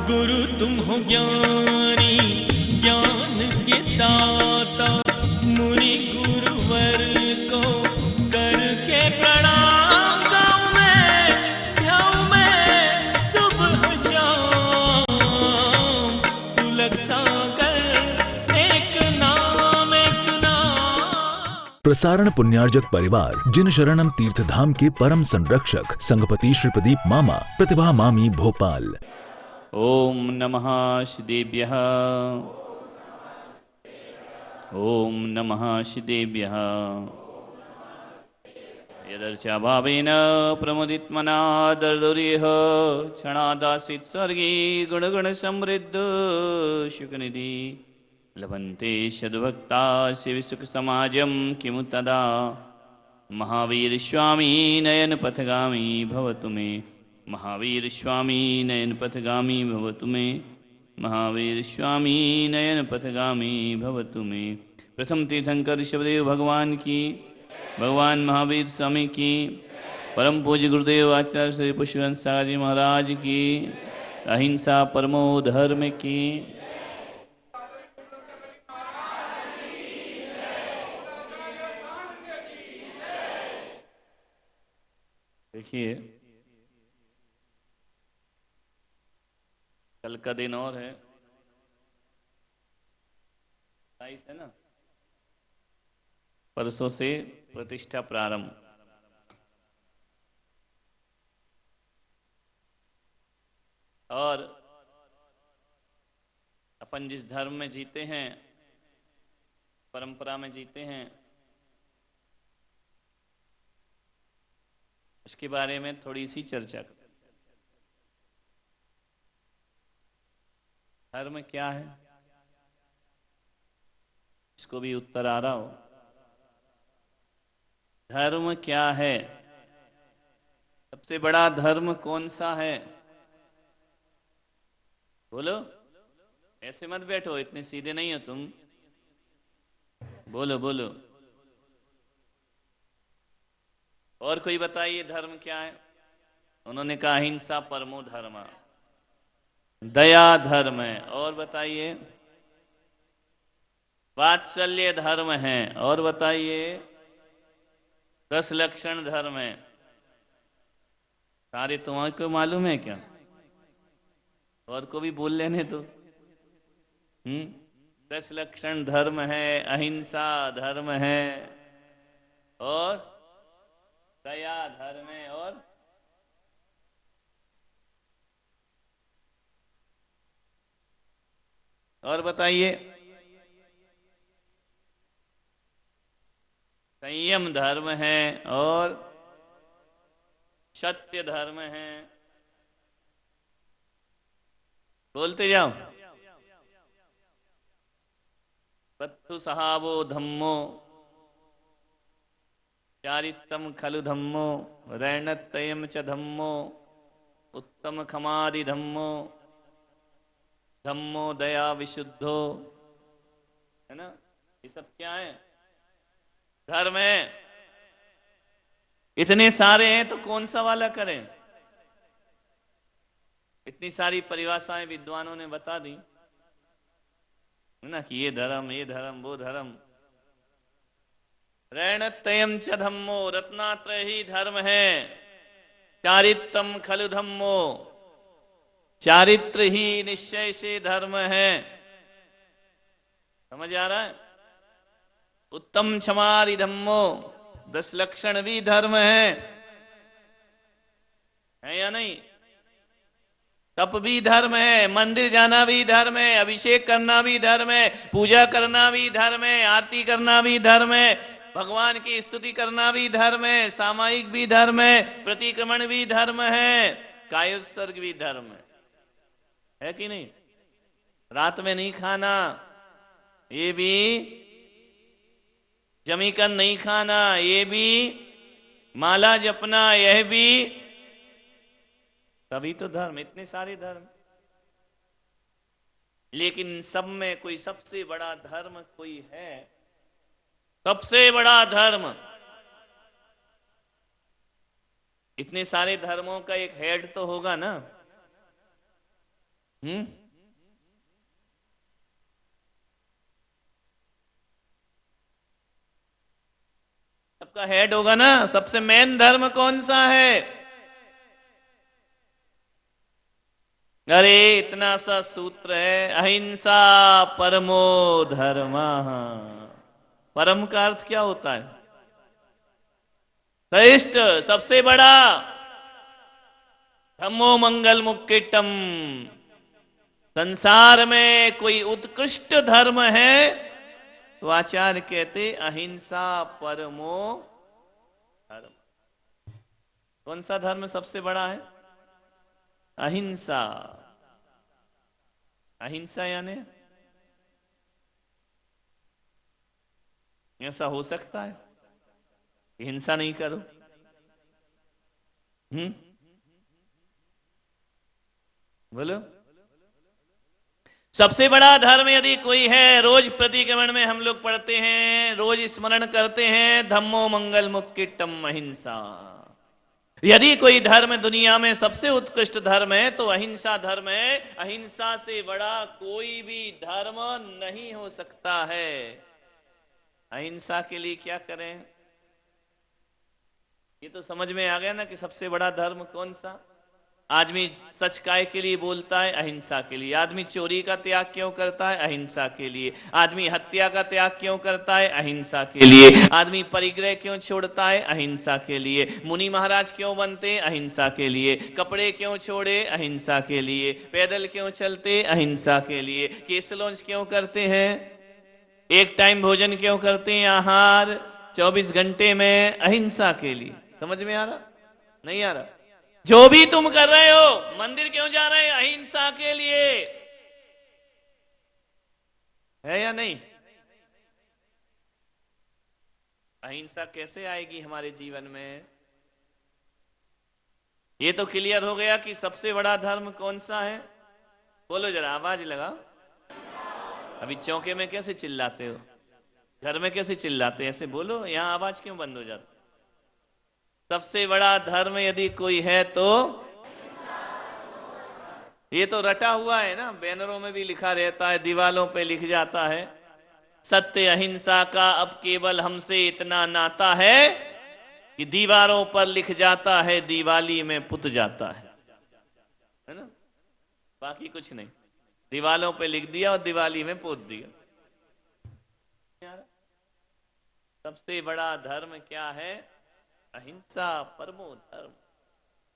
गुरु तुम हो ज्ञानी ज्ञान के दाता, मुनि गुरुवर को करके प्रणाम। गाऊं मैं ध्याऊं मैं सुबह शाम, तुलक सागर एक नाम एक नाम। प्रसारण पुण्यार्जक परिवार जिन शरणम तीर्थधाम के परम संरक्षक संघपति श्री प्रदीप मामा, प्रतिभा मामी, भोपाल। ओम नमः श्रीदेव्यः। ओम नमः श्रीदेव्यः। यदर्चा भावेन प्रमुदितमना दर्दुरिह क्षणादासीत् स्वर्गी गुणगुण समृद्ध शुकनिधि लभन्ते सद्भक्ता शिवसुख समाजं किमु तदा। महावीर स्वामी नयन पथगामी भवतु मे, महावीर स्वामी नयन पथगामी भवतु मे, महावीर स्वामी नयन पथगामी भवतु मे। प्रथम तीर्थंकर शिवदेव भगवान की, भगवान महावीर स्वामी की, परम पूज्य गुरुदेव आचार्य श्री पुष्पवंत सागर जी महाराज की, अहिंसा परमो धर्म की। देखिए कल का दिन और है, 27 है ना, परसों से प्रतिष्ठा प्रारंभ। और अपन जिस धर्म में जीते हैं, परंपरा में जीते हैं, उसके बारे में थोड़ी सी चर्चा करें। धर्म क्या है, इसको भी उत्तर आ रहा हो। धर्म क्या है, सबसे बड़ा धर्म कौन सा है? बोलो, ऐसे मत बैठो, इतने सीधे नहीं हो तुम। बोलो बोलो। और कोई बताइए धर्म क्या है? उन्होंने कहा अहिंसा परमो धर्म, दया धर्म है। और बताइए। वात्सल्य धर्म है। और बताइए। 10 लक्षण धर्म है। सारे तुम्हारे मालूम है क्या? और को भी बोल लेने तो। 10 लक्षण धर्म है, अहिंसा धर्म है, और दया धर्म है, और बताइए। संयम धर्म है, और सत्य धर्म है। बोलते जाओ। पत्थु सहावो धम्मो, चारित्रम खलु धम्मो, रैणत्तयम च धम्मो, उत्तम खमादि धम्मो, धम्मो दया विशुद्धो। है ना? ये सब क्या है? धर्म है। इतने सारे हैं तो कौन सा वाला करें? इतनी सारी परिभाषाएं विद्वानों ने बता दी ना, कि ये धर्म, ये धर्म, वो धर्म। रैणत्तयम च धम्मो, रत्नात्रय ही धर्म है। चारित्रम खलु धम्मो, चारित्र ही निश्चय से धर्म है। समझ आ रहा है? उत्तम क्षमादि धम्मो, 10 लक्षण भी धर्म है या नहीं? तप भी धर्म है, मंदिर जाना भी धर्म है, अभिषेक करना भी धर्म है, पूजा करना भी धर्म है, आरती करना भी धर्म है, भगवान की स्तुति करना भी धर्म है, सामायिक भी धर्म है, प्रतिक्रमण भी धर्म है, कायोत्सर्ग भी धर्म है कि नहीं? रात में नहीं खाना, ये भी। जमीकन नहीं खाना, ये भी। माला जपना, यह भी। तभी तो धर्म। इतने सारे धर्म, लेकिन सब में कोई सबसे बड़ा धर्म कोई है? सबसे बड़ा धर्म। इतने सारे धर्मों का एक हेड तो होगा ना। हम्म, सबका हेड होगा ना। सबसे मेन धर्म कौन सा है? अरे इतना सा सूत्र है, अहिंसा परमो धर्मः। परम का अर्थ क्या होता है? श्रेष्ठ, सबसे बड़ा। धम्मो मंगल मुक्किटम। संसार में कोई उत्कृष्ट धर्म है तो आचार्य कहते अहिंसा परमो धर्म। कौन सा धर्म सबसे बड़ा है? अहिंसा। अहिंसा यानी ऐसा हो सकता है कि हिंसा नहीं करो? बोलो। सबसे बड़ा धर्म यदि कोई है, रोज प्रतिक्रमण में हम लोग पढ़ते हैं, रोज स्मरण करते हैं, धम्मो मंगल मुक्किटम अहिंसा। यदि कोई धर्म दुनिया में सबसे उत्कृष्ट धर्म है तो अहिंसा धर्म है। अहिंसा से बड़ा कोई भी धर्म नहीं हो सकता है। अहिंसा के लिए क्या करें? ये तो समझ में आ गया ना कि सबसे बड़ा धर्म कौन सा। आदमी सच काय के लिए बोलता है? अहिंसा के लिए। आदमी चोरी का त्याग क्यों करता है? अहिंसा के लिए। आदमी हत्या का त्याग क्यों करता है? अहिंसा के लिए। आदमी परिग्रह क्यों छोड़ता है? अहिंसा के लिए। मुनि महाराज क्यों बनते? अहिंसा के लिए। कपड़े क्यों छोड़े? अहिंसा के लिए। पैदल क्यों चलते? अहिंसा के लिए। केस लॉन्च क्यों करते हैं? एक टाइम भोजन क्यों करते हैं आहार 24 घंटे में? अहिंसा के लिए। समझ में आ रहा? नहीं आ रहा? जो भी तुम कर रहे हो, मंदिर क्यों जा रहे हैं? अहिंसा के लिए। है या नहीं? अहिंसा कैसे आएगी हमारे जीवन में? ये तो क्लियर हो गया कि सबसे बड़ा धर्म कौन सा है। बोलो जरा, आवाज लगाओ। अभी चौके में कैसे चिल्लाते हो? घर में कैसे चिल्लाते? ऐसे बोलो, यहां आवाज क्यों बंद हो जाती? सबसे बड़ा धर्म यदि कोई है तो ये तो रटा हुआ है ना, बैनरों में भी लिखा रहता है, दीवालों पे लिख जाता है। सत्य अहिंसा का अब केवल हमसे इतना नाता है कि दीवारों पर लिख जाता है, दिवाली में पुत जाता है ना? बाकी कुछ नहीं, दीवालों पे लिख दिया और दिवाली में पोत दिया। सबसे बड़ा धर्म क्या है? अहिंसा परमो धर्म।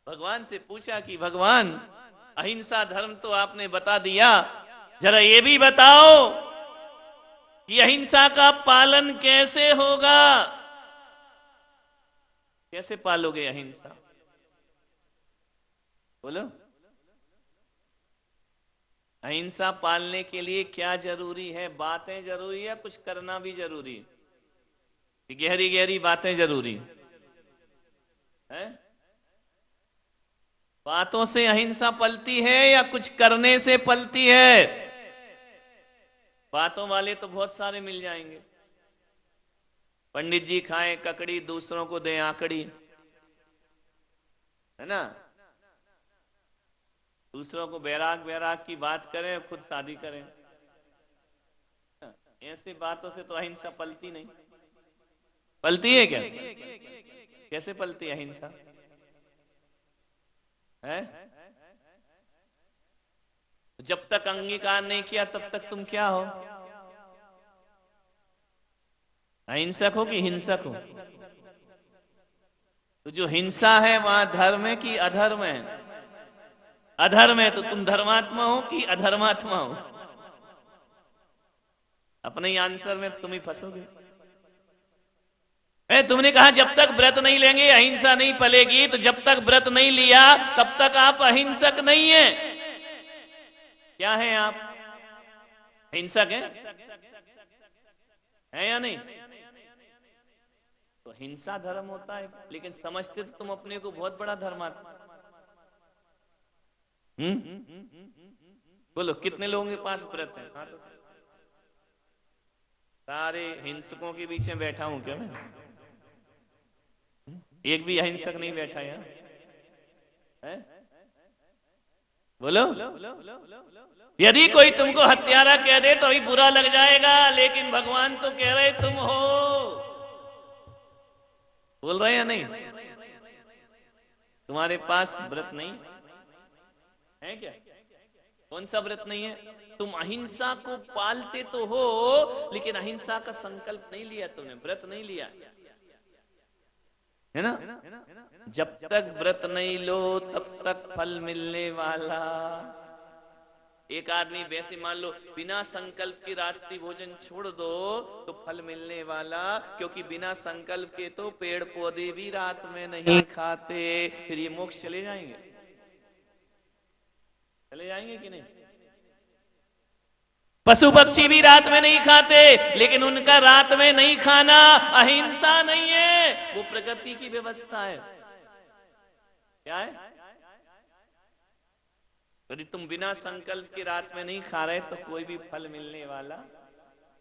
भगवान से पूछा कि भगवान, अहिंसा धर्म तो आपने बता दिया, जरा ये भी बताओ कि अहिंसा का पालन कैसे होगा? कैसे पालोगे अहिंसा? बोलो। अहिंसा पालने के लिए क्या जरूरी है? बातें जरूरी है, कुछ करना भी जरूरी है? गहरी गहरी बातें जरूरी है? बातों से अहिंसा पलती है या कुछ करने से पलती है? बातों वाले तो बहुत सारे मिल जाएंगे। पंडित जी खाएं ककड़ी, दूसरों को दें आकड़ी, है ना? दूसरों को बैराग बैराग की बात करें, खुद शादी करें। ऐसी बातों से तो अहिंसा पलती नहीं। पलती है क्या? कैसे पलती है अहिंसा? है? जब तक अंगीकार नहीं किया तब तक तुम क्या हो? अहिंसक हो कि हिंसक हो? तो जो हिंसा है वहां धर्म है कि अधर्म है? अधर्म है तो तुम धर्मात्मा हो कि अधर्मात्मा हो? अपने ही आंसर में तुम ही फंसोगे। तुमने कहा जब तक व्रत नहीं लेंगे अहिंसा नहीं पलेगी, तो जब तक व्रत नहीं लिया तब तक आप अहिंसक नहीं है। क्या है आप? हिंसक है या नहीं? तो हिंसा धर्म होता है, लेकिन समझते तो तुम अपने को बहुत बड़ा धर्मात्मा। बोलो, कितने लोगों के पास व्रत है? हाँ, तो सारे हिंसकों के बीच में बैठा हूं क्या मैं? एक भी अहिंसक नहीं बैठा यहाँ है? बोलो। यदि कोई तुमको हत्यारा कह दे तो ही बुरा लग जाएगा, लेकिन भगवान तो कह रहे तुम हो। बोल रहे हैं या नहीं? तुम्हारे पास व्रत नहीं है क्या? कौन सा व्रत नहीं है? तुम अहिंसा को पालते तो हो, लेकिन अहिंसा का संकल्प नहीं लिया तुमने, व्रत नहीं लिया, है ना? जब तक व्रत नहीं लो तब तक फल मिलने वाला। एक आदमी वैसे मान लो बिना संकल्प के रात्रि भोजन छोड़ दो तो फल मिलने वाला, क्योंकि बिना संकल्प के तो पेड़ पौधे भी रात में नहीं खाते। फिर ये मोक्ष चले जाएंगे? चले जाएंगे कि नहीं? पशु पक्षी भी रात में नहीं खाते, लेकिन उनका रात में नहीं खाना अहिंसा नहीं है, वो प्रकृति की व्यवस्था है। क्या है? यदि तुम बिना संकल्प के रात में नहीं खा रहे तो कोई भी फल मिलने वाला।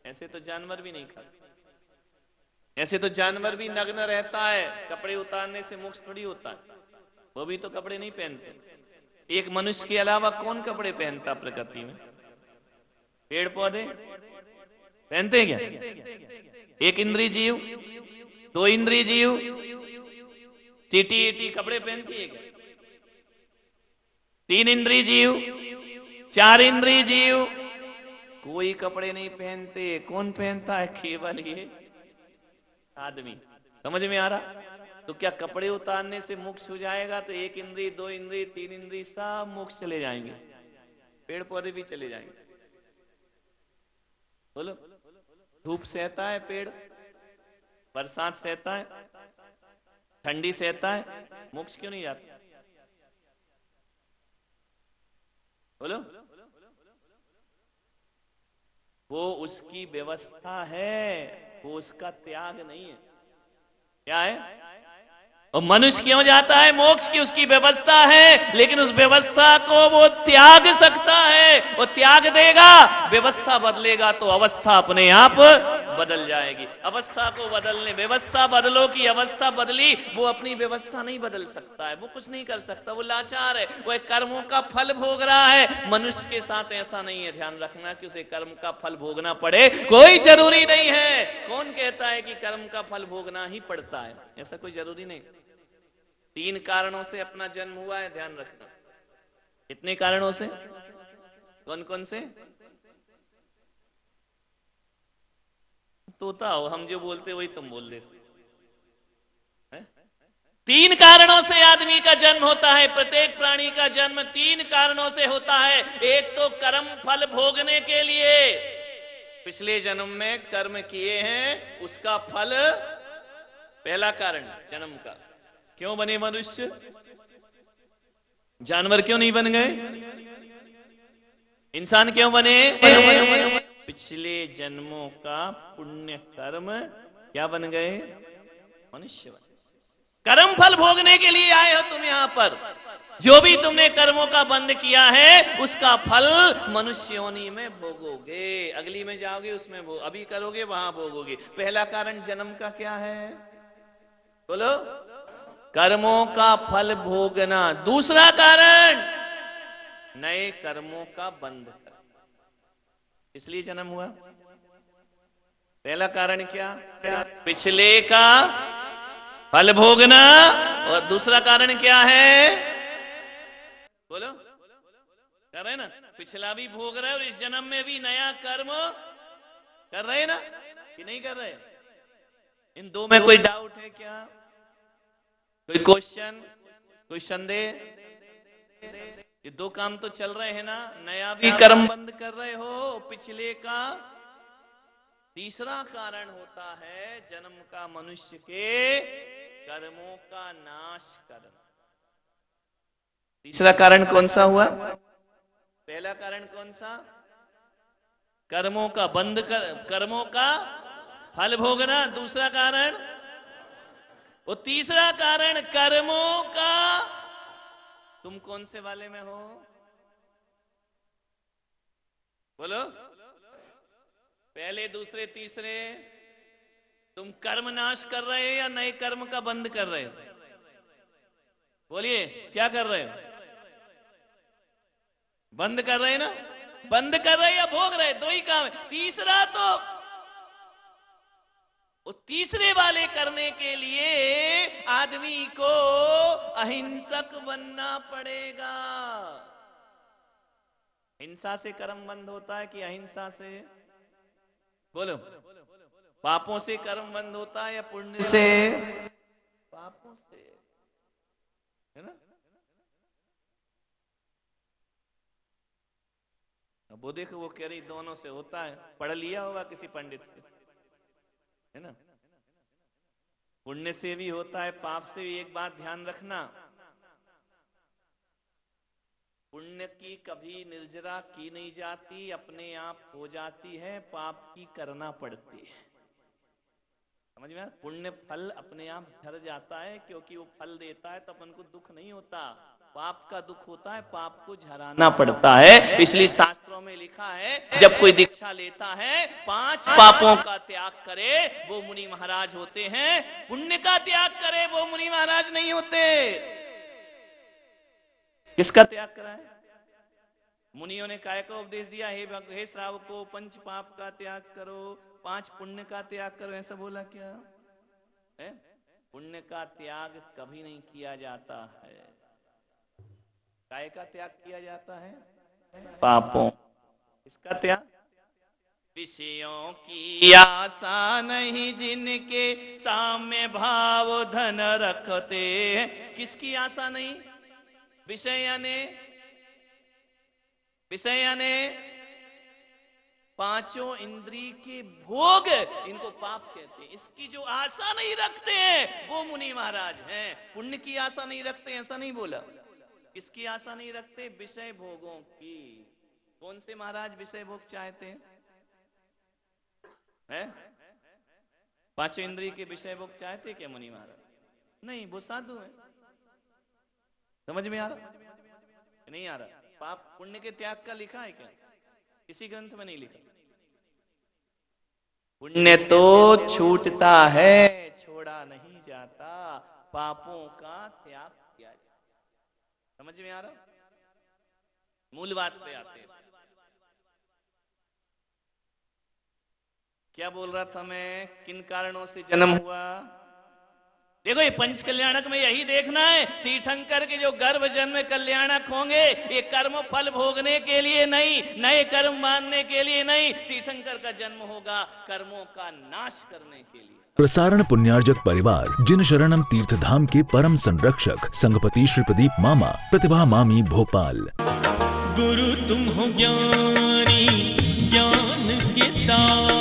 ऐसे तो जानवर भी नहीं खाते, ऐसे तो जानवर भी नग्न रहता है, कपड़े उतारने से मोक्ष थोड़ी होता है, वो भी तो कपड़े नहीं पहनते। एक मनुष्य के अलावा कौन कपड़े पहनता प्रकृति में? पेड़ पौधे पहनते हैं क्या? एक इंद्रिय जीव, दो इंद्रिय जीव, चीटी ईटी कपड़े पहनती है क्या? तीन इंद्रिय जीव, चार इंद्रिय जीव कोई कपड़े नहीं पहनते। कौन पहनता है? केवल ये आदमी। समझ में आ रहा? तो क्या कपड़े उतारने से मोक्ष हो जाएगा? तो एक इंद्रिय, दो इंद्रिय, तीन इंद्रिय सब मोक्ष चले जाएंगे, पेड़ पौधे भी चले जाएंगे। बोलो। धूप सहता है पेड़, बरसात सहता है, ठंडी सहता है, मोक्ष क्यों नहीं जाता? बोलो। वो उसकी व्यवस्था है, वो उसका त्याग नहीं है। क्या है? और मनुष्य क्यों जाता है मोक्ष की? उसकी व्यवस्था है, लेकिन उस व्यवस्था को वो त्याग सकता है। वो त्याग देगा, व्यवस्था बदलेगा तो अवस्था अपने आप बदल जाएगी। अवस्था को बदलने, व्यवस्था बदलो की अवस्था बदली, वो अपनी व्यवस्था नहीं बदल सकता है, वो कुछ नहीं कर सकता, वो लाचार है, वो एक कर्मों का फल भोग रहा है। मनुष्य के साथ ऐसा नहीं है, ध्यान रखना कि उसे कर्म का फल भोगना पड़े कोई जरूरी नहीं है। कौन कहता है कि कर्म का फल भोगना ही पड़ता है? ऐसा कोई जरूरी नहीं। तीन कारणों से अपना जन्म हुआ है, ध्यान रखना। कितने कारणों से? कौन कौन से? तोता हो, हम जो बोलते वही तुम बोल देते। तीन कारणों से आदमी का जन्म होता है। प्रत्येक प्राणी का जन्म तीन कारणों से होता है। एक तो कर्म फल भोगने के लिए, पिछले जन्म में कर्म किए हैं उसका फल, पहला कारण जन्म का। क्यों बने मनुष्य? जानवर क्यों नहीं बन गए? इंसान क्यों बने? पिछले जन्मों का पुण्य कर्म क्या बन गए? मनुष्य बन। कर्म फल भोगने के लिए आए हो तुम यहां पर। जो भी तुमने कर्मों का बंद किया है उसका फल मनुष्य योनि में भोगोगे। अगली में जाओगे उसमें अभी करोगे वहां भोगोगे। पहला कारण जन्म का क्या है? बोलो। कर्मों का फल भोगना। दूसरा कारण नए कर्मों का बंध करना, इसलिए जन्म हुआ। पहला कारण क्या? पिछले का फल भोगना। और दूसरा कारण क्या है? बोलो। कर रहे ना? पिछला भी भोग रहे और इस जन्म में भी नया कर्म कर रहे ना कि नहीं कर रहे? इन दो में कोई डाउट है क्या? कोई क्वेश्चन, कोई संदेह? ये दो काम तो चल रहे हैं ना। नया भी कर्म बंद कर रहे हो, पिछले का। तीसरा कारण होता है जन्म का मनुष्य के कर्मों का नाश करना। तीसरा कारण कौन सा हुआ? पहला कारण कौन सा? कर्मों का बंद कर, कर्मों का फल भोगना। दूसरा कारण, वो तीसरा कारण कर्मों का। तुम कौन से वाले में हो? बोलो। पहले, दूसरे, तीसरे? तुम कर्म नाश कर रहे हो या नए कर्म का बंद कर रहे हो? बोलिए, क्या कर रहे हो? बंद कर रहे ना, बंद कर रहे या भोग रहे, दो ही काम है। तीसरा तो वो तीसरे वाले करने के लिए आदमी को अहिंसक बनना पड़ेगा। हिंसा से कर्म बंद होता है कि अहिंसा से? बोलो, पापों से कर्म बंद होता है या पुण्य से? पापों से, है ना। अब वो देखो, वो कह रही दोनों से होता है, पढ़ लिया होगा किसी पंडित से, है ना। पुण्य से भी होता है, पाप से भी। एक बात ध्यान रखना, पुण्य की कभी निर्जरा की नहीं जाती, अपने आप हो जाती है। पाप की करना पड़ती है, समझ में? पुण्य फल अपने आप झड़ जाता है, क्योंकि वो फल देता है तो अपन को दुख नहीं होता। पाप का दुख होता है, पाप को झराना पड़ता है। इसलिए शास्त्रों में लिखा है, जब कोई दीक्षा लेता है 5 पापों का त्याग करे वो मुनि महाराज होते हैं, पुण्य का त्याग करे वो मुनि महाराज नहीं होते। किसका त्याग करा है? मुनियों ने काय का उपदेश दिया, हे श्रावको 5 पाप का त्याग करो, 5 पुण्य का त्याग करो, ऐसा बोला क्या है? पुण्य का त्याग कभी नहीं किया जाता है, काय का त्याग किया जाता है? पापों। इसका त्याग? विषयों की आशा नहीं जिनके साम्य भाव धन रखते हैं। किसकी आशा नहीं? विषय यानी 5 इंद्रिय के भोग, इनको पाप कहते हैं। इसकी जो आशा नहीं रखते हैं वो मुनि महाराज हैं। पुण्य की आशा नहीं रखते, ऐसा नहीं बोला। किसकी आशा नहीं रखते? विषय भोगों की। कौन से महाराज विषय भोग चाहते हैं? 5 इंद्रिय के विषय भोग चाहते क्या मुनि महाराज? नहीं, वो साधु है। समझ में आ रहा? नहीं आ रहा? पाप पुण्य के त्याग का लिखा है क्या? किसी ग्रंथ में नहीं लिखा। पुण्य तो छूटता है, छोड़ा नहीं जाता। पापों का त्याग किया जाता। समझ में आ रहा? मूल बात पे आते हैं। क्या बोल रहा था मैं? किन कारणों से जन्म हुआ? देखो, ये पंच कल्याणक में यही देखना है, तीर्थंकर के जो गर्भ जन्म कल्याणक होंगे, ये कर्म फल भोगने के लिए नहीं, नए कर्म बांधने के लिए नहीं। तीर्थंकर का जन्म होगा कर्मों का नाश करने के लिए। प्रसारण पुण्यार्जक परिवार जिन शरणम तीर्थधाम के परम संरक्षक संघपति श्री प्रदीप मामा, प्रतिभा मामी, भोपाल। गुरु तुम हो ज्ञानी, ज्ञान के दाता।